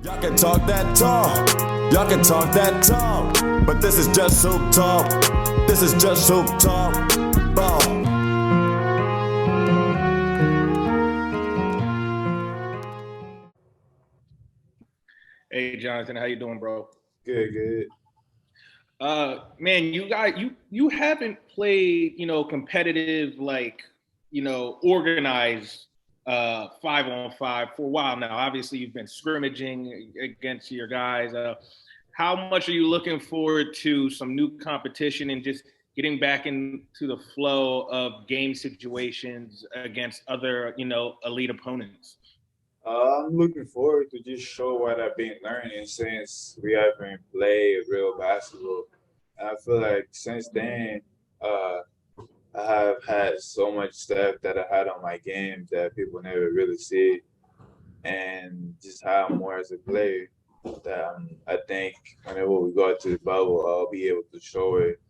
Y'all can talk that talk, y'all can talk that talk, but this is just hoop talk, this is just hoop talk, ball. Hey Jonathan, how you doing, bro? Good. Man, you haven't played, competitive, organized 5-on-5 for a while now. Obviously, you've been scrimmaging against your guys. How much are you looking forward to some new competition and just getting back into the flow of game situations against other, elite opponents? I'm looking forward to just show what I've been learning since we haven't played real basketball. And I feel like since then, uh, I have had so much stuff that I had on my game that people never really see, and just how I'm more as a player. That I think whenever we go to the bubble, I'll be able to show it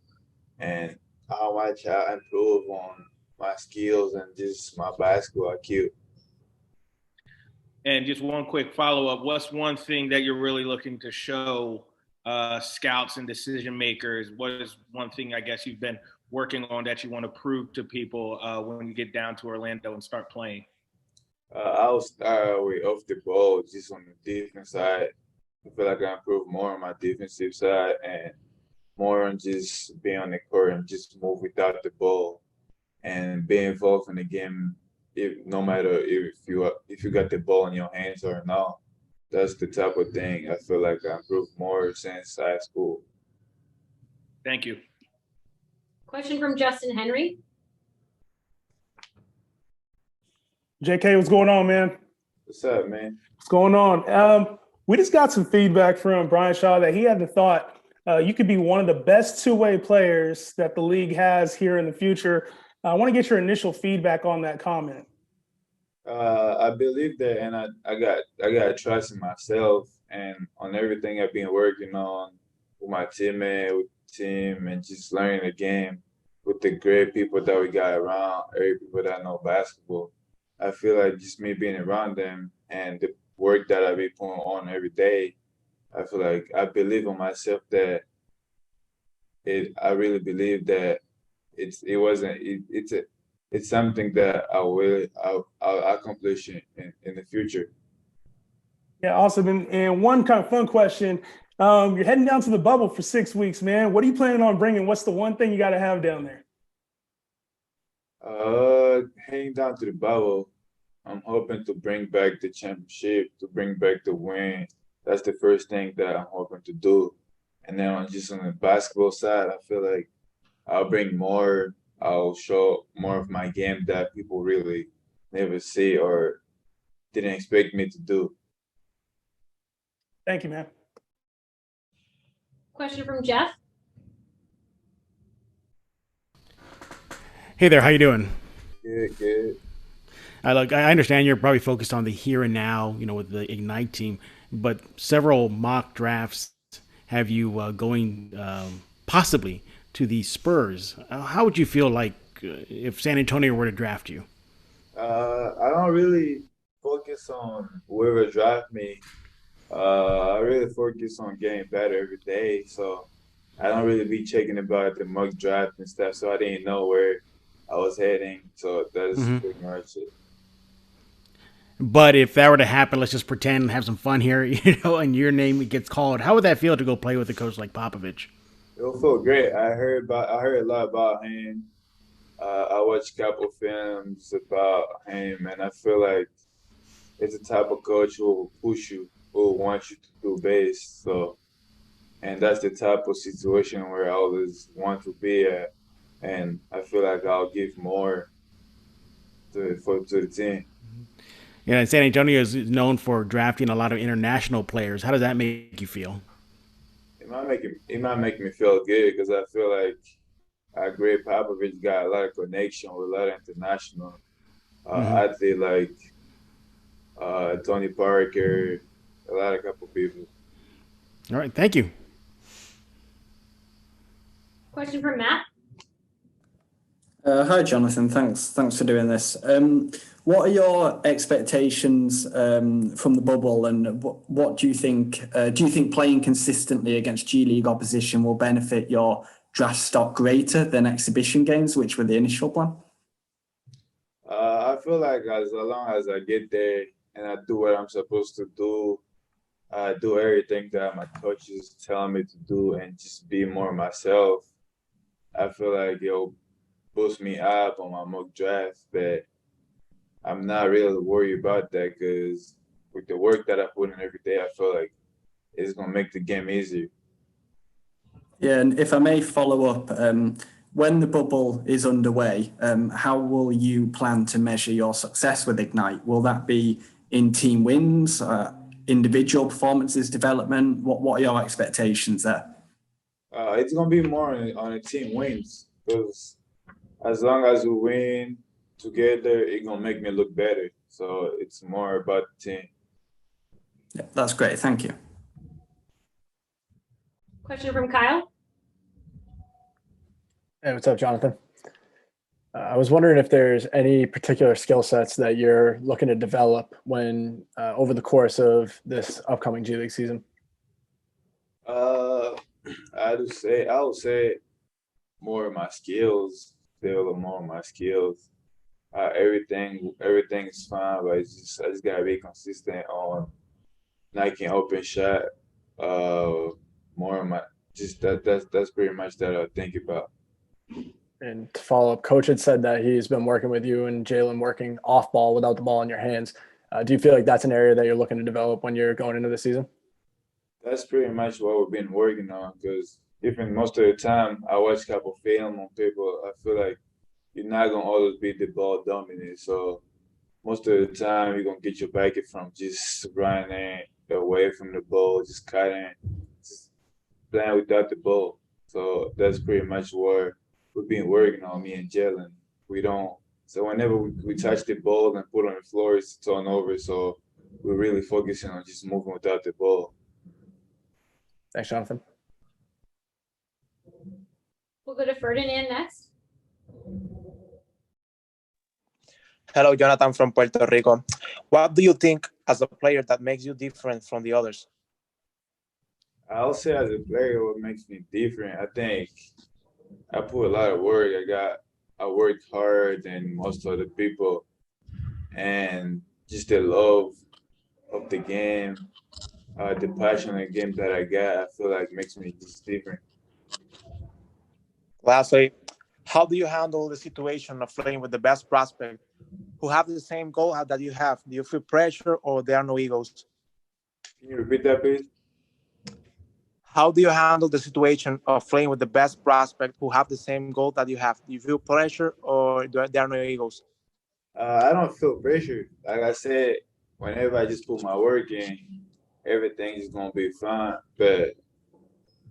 and how much I improve on my skills and just my basketball IQ. And just one quick follow up: what's one thing that you're really looking to show scouts and decision makers? What is one thing I guess you've been working on that you want to prove to people when you get down to Orlando and start playing? I'll start with off the ball, just on the defense side. I feel like I improve more on my defensive side and more on just being on the court and just move without the ball and be involved in the game. If no matter if you got the ball in your hands or not, that's the type of thing I feel like I improved more since high school. Thank you. Question from Justin Henry. JK, what's going on, man? What's up, man? What's going on? We just got some feedback from Brian Shaw that he had the thought you could be one of the best two-way players that the league has here in the future. I want to get your initial feedback on that comment. I believe that, and I got trust in myself and on everything I've been working on with my teammate, with the team, and just learning the game with the great people that we got around, every people that know basketball. I feel like just me being around them and the work that I be putting on every day, I feel like I believe in myself that I really believe that it wasn't it's something that I'll accomplish in the future. Yeah, awesome. And one kind of fun question. You're heading down to the bubble for 6 weeks, man. What are you planning on bringing? What's the one thing you got to have down there? Heading down to the bubble, I'm hoping to bring back the championship, to bring back the win. That's the first thing that I'm hoping to do. And then on the basketball side, I feel like I'll bring more. I'll show more of my game that people really never see or didn't expect me to do. Thank you, man. Question from Jeff. Hey there, how you doing? Good. I understand you're probably focused on the here and now, with the Ignite team, but several mock drafts have you going possibly to the Spurs. How would you feel like if San Antonio were to draft you? I don't really focus on whoever draft me. I really focus on getting better every day. So I don't really be checking about the mock draft and stuff. So I didn't know where I was heading. So that's Hmm. pretty much it. But if that were to happen, let's just pretend and have some fun here, and your name gets called. How would that feel to go play with a coach like Popovich? It will feel great. I heard a lot about him. I watched a couple films about him, and I feel like it's the type of coach who will push you, who will want you to do best. So, and that's the type of situation where I always want to be at, and I feel like I'll give more to the team. San Antonio is known for drafting a lot of international players. How does that make you feel? It might make me feel good because I feel like our great Popovich got a lot of connection with a lot of international Hmm. athletes like Tony Parker, a lot of couple people. All right, thank you. Question from Matt. Hi, Jonathan. Thanks for doing this. What are your expectations from the bubble, and what do you think? Do you think playing consistently against G League opposition will benefit your draft stock greater than exhibition games, which were the initial plan? I feel like as long as I get there and I do what I'm supposed to do, I do everything that my coaches tell me to do, and just be more myself. I feel like it'll boost me up on my mock draft, but I'm not really worried about that because with the work that I put in every day, I feel like it's gonna make the game easier. Yeah, and if I may follow up, when the bubble is underway, how will you plan to measure your success with Ignite? Will that be in team wins, individual performances, development? What are your expectations there? It's gonna be more on a team wins because as long as we win together, it's gonna make me look better. So it's more about the team. Yeah, that's great. Thank you. Question from Kyle. Hey, what's up, Jonathan? I was wondering if there's any particular skill sets that you're looking to develop when over the course of this upcoming G League season. Uh, I would say more of my skills, develop more of my skills. Everything is fine, but I just gotta be consistent on Nike open shot. More of my just that's pretty much that I think about. And to follow up, Coach had said that he's been working with you and Jalen working off ball without the ball in your hands. Do you feel like that's an area that you're looking to develop when you're going into the season? That's pretty much what we've been working on because even most of the time I watch a couple film on people, I feel like you're not gonna always be the ball dominant. So most of the time you're gonna get your bucket from just running away from the ball, just cutting, just playing without the ball. So that's pretty much what we've been working on, me and Jalen. We don't so whenever we touch the ball and put on the floor, it's turnover. So we're really focusing on just moving without the ball. Thanks, Jonathan. We'll go to Ferdinand next. Hello, Jonathan from Puerto Rico. What do you think as a player that makes you different from the others? I'll say as a player, what makes me different, I think I put a lot of work. I worked hard than most other people, and just the love of the game, the passion of the game that I got, I feel like makes me just different. Lastly, how do you handle the situation of playing with the best prospect who have the same goal that you have? Do you feel pressure or there are no egos? Can you repeat that, please? How do you handle the situation of playing with the best prospect who have the same goal that you have? Do you feel pressure or there are no egos? I don't feel pressure. Like I said, whenever I just put my work in, everything is gonna be fine. But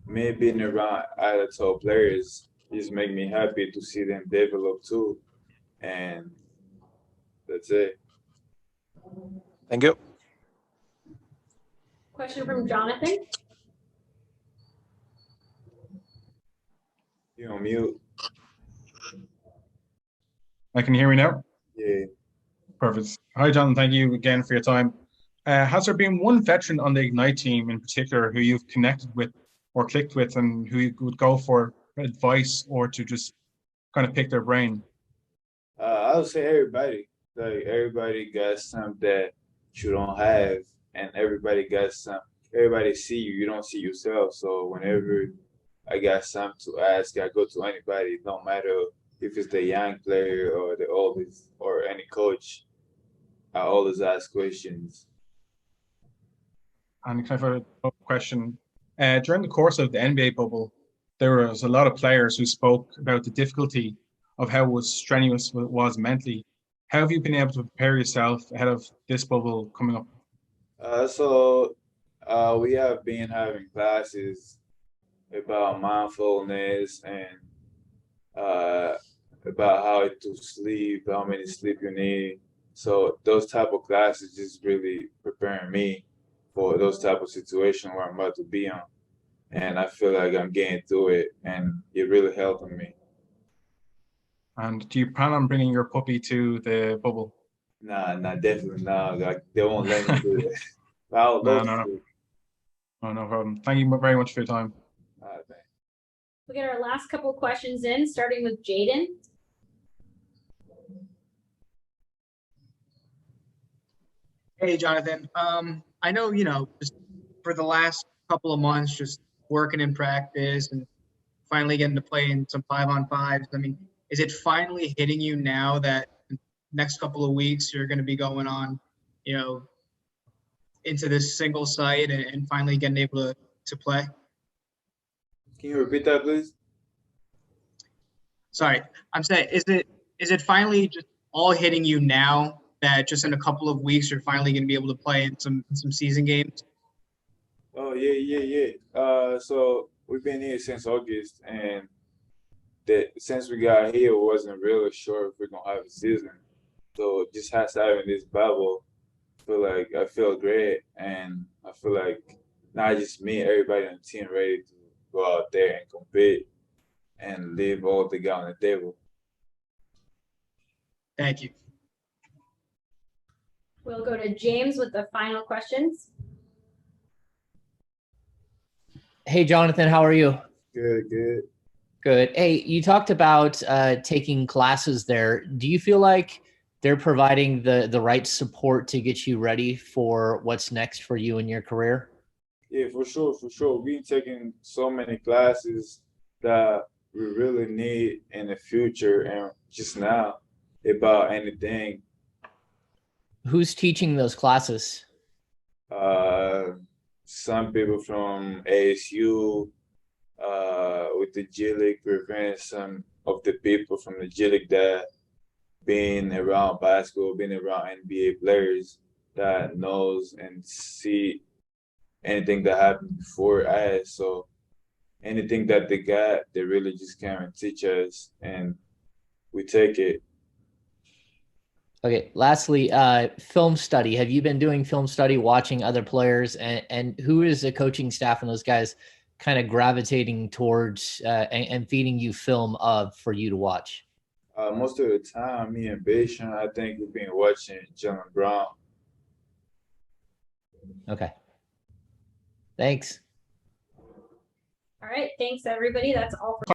me being around other top players just make me happy to see them develop too, and that's it. Thank you. Question from Jonathan. You on mute? Can you hear me now? Yeah. Perfect. Hi, John. Thank you again for your time. Has there been one veteran on the Ignite team in particular who you've connected with or clicked with and who you would go for advice or to just kind of pick their brain? I would say everybody. Like everybody got something that you don't have, and everybody got some. Everybody see you. You don't see yourself. So whenever I got something to ask, I go to anybody. It don't matter if it's the young player or the oldest or any coach. I always ask questions. And kind of a question. During the course of the NBA bubble, there was a lot of players who spoke about the difficulty of how strenuous it was mentally. How have you been able to prepare yourself ahead of this bubble coming up? We have been having classes about mindfulness and uh, about how to sleep, how many sleep you need. So those type of classes just really preparing me for those type of situations where I'm about to be on. And I feel like I'm getting through it and it really helping me. And do you plan on bringing your puppy to the bubble? Nah, definitely nah. Like, they won't let me do it. I'll No, love no, no. to. Oh, no problem. Thank you very much for your time. All right, man. We'll get our last couple questions in, starting with Jaiden. Hey, Jonathan. I know, just for the last couple of months, just working in practice and finally getting to play in some 5-on-5s. I mean, is it finally hitting you now that next couple of weeks you're going to be going on, into this single site and finally getting able to play? Can you repeat that, please? Sorry, I'm saying, is it finally just all hitting you now that just in a couple of weeks you're finally going to be able to play in some season games? Oh, yeah. So we've been here since August, and that since we got here, it wasn't really sure if we're gonna have a season. So just having this bubble, I feel great, and I feel like not just me, everybody on the team ready to go out there and compete and leave all they got on the table. Thank you. We'll go to James with the final questions. Hey, Jonathan, how are you? Good. Good. Hey, you talked about taking classes there. Do you feel like they're providing the right support to get you ready for what's next for you in your career? Yeah, for sure. We've taking so many classes that we really need in the future and just now about anything. Who's teaching those classes? Some people from ASU, with the G League, preventing some of the people from the G League that being around basketball, being around NBA players that knows and see anything that happened before us. So anything that they got, they really just come and teach us, and we take it. Okay. Lastly, film study. Have you been doing film study, watching other players, and who is the coaching staff and those guys kind of gravitating towards and feeding you film of for you to watch? Most of the time, me and Bashan, I think we've been watching Jalen Brown. Okay. Thanks. All right, thanks everybody. That's all for